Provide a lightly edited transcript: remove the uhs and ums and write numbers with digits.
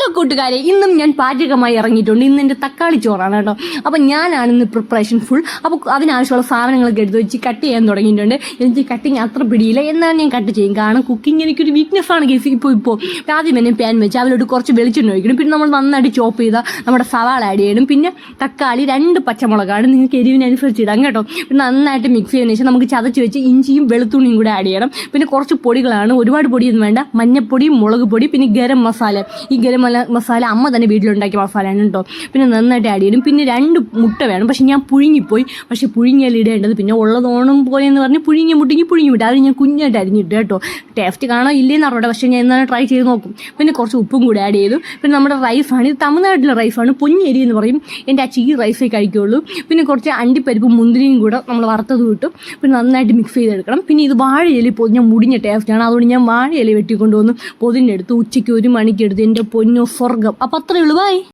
Hello കൂട്ടുകാരെ, ഇന്നും ഞാൻ പാചകമായി ഇറങ്ങിയിട്ടുണ്ട്. ഇന്ന് എൻ്റെ തക്കാളി ചോറാണ് കേട്ടോ. അപ്പം ഞാനാണ് ഇന്ന് പ്രിപ്പറേഷൻ ഫുൾ. അപ്പോൾ അതിനാവശ്യമുള്ള സാധനങ്ങളൊക്കെ എടുത്ത് വെച്ച് കട്ട് ചെയ്യാൻ തുടങ്ങിയിട്ടുണ്ട്. എനിക്ക് കട്ടിങ് അത്ര പിടിയില്ല, എന്നാലും ഞാൻ കട്ട് ചെയ്യും. കാരണം കുക്കിംഗ് എനിക്കൊരു വീക്ക്നെസ് ആണ് കേസ്. ഇപ്പോൾ ആദ്യം തന്നെ പാൻ വെച്ച് അതിലോട്ട് കുറച്ച് വെളിച്ചെണ്ണ ഒഴിക്കണം. പിന്നെ നമ്മൾ നന്നായിട്ട് ചോപ്പ് ചെയ്ത നമ്മുടെ സവാള ആഡ് ചെയ്യണം. പിന്നെ തക്കാളി 2 പച്ചമുളകാണ്, നിങ്ങൾക്ക് എരിവിനനുസരിച്ച് ഇടാം കേട്ടോ. പിന്നെ നന്നായിട്ട് മിക്സ് ചെയ്തതിന് ശേഷം നമുക്ക് ചതച്ച് വെച്ച് ഇഞ്ചിയും വെളുത്തുള്ളിയും കൂടെ ആഡ് ചെയ്യണം. പിന്നെ കുറച്ച് പൊടികളാണ്, ഒരുപാട് പൊടിയൊന്നും വേണ്ട. മഞ്ഞപ്പൊടി, മുളക് പൊടി, പിന്നെ ഗരം മസാല. ഈ ഗരം മസാല അമ്മ തന്നെ വീട്ടിലുണ്ടാക്കിയ മസാലയാണ് കേട്ടോ. പിന്നെ നന്നായിട്ട് ആഡ് ചെയ്യണം. പിന്നെ 2 മുട്ട വേണം. പക്ഷെ ഞാൻ പുഴുങ്ങിപ്പോയി. പക്ഷെ പുഴുങ്ങിയാൽ ഇടേണ്ടത്. പിന്നെ ഉള്ളതോണം പോയെന്ന് പറഞ്ഞ് പുഴുങ്ങി വിട്ട് അത് ഞാൻ കുഞ്ഞായിട്ട് അരിഞ്ഞിട്ട് കേട്ടോ. ടേസ്റ്റ് കാണാൻ ഇല്ലേന്ന് അറിയട്ടെ, പക്ഷേ ഞാൻ എന്നാലും ട്രൈ ചെയ്ത് നോക്കും. പിന്നെ കുറച്ച് ഉപ്പും കൂടി ആഡ് ചെയ്തു. പിന്നെ നമ്മുടെ റൈസാണ്, ഇത് തമിഴ്നാട്ടിലെ റൈസാണ്, പൊന്നിയരി എന്ന് പറയും. എൻ്റെ അച്ഛൻ ഈ റൈസേ കഴിക്കുകയുള്ളൂ. പിന്നെ കുറച്ച് അണ്ടിപ്പരിപ്പും മുന്തിരിയും കൂടെ നമ്മൾ വറുത്തത് കിട്ടും. പിന്നെ നന്നായിട്ട് മിക്സ് ചെയ്തെടുക്കണം. പിന്നെ ഇത് വാഴയില പൊതിഞ്ഞ മുടിഞ്ഞ ടേസ്റ്റാണ്, അതുകൊണ്ട് ഞാൻ വാഴയില വെട്ടിക്കൊണ്ടുവന്ന് പൊതിഞ്ഞെടുത്ത് ഉച്ചയ്ക്ക് 1 മണിക്കെടുത്ത് എൻ്റെ പൊന്നോ സ്വർഗം. അപ്പം അത്രയേ ഉള്ളൂ. ബൈ.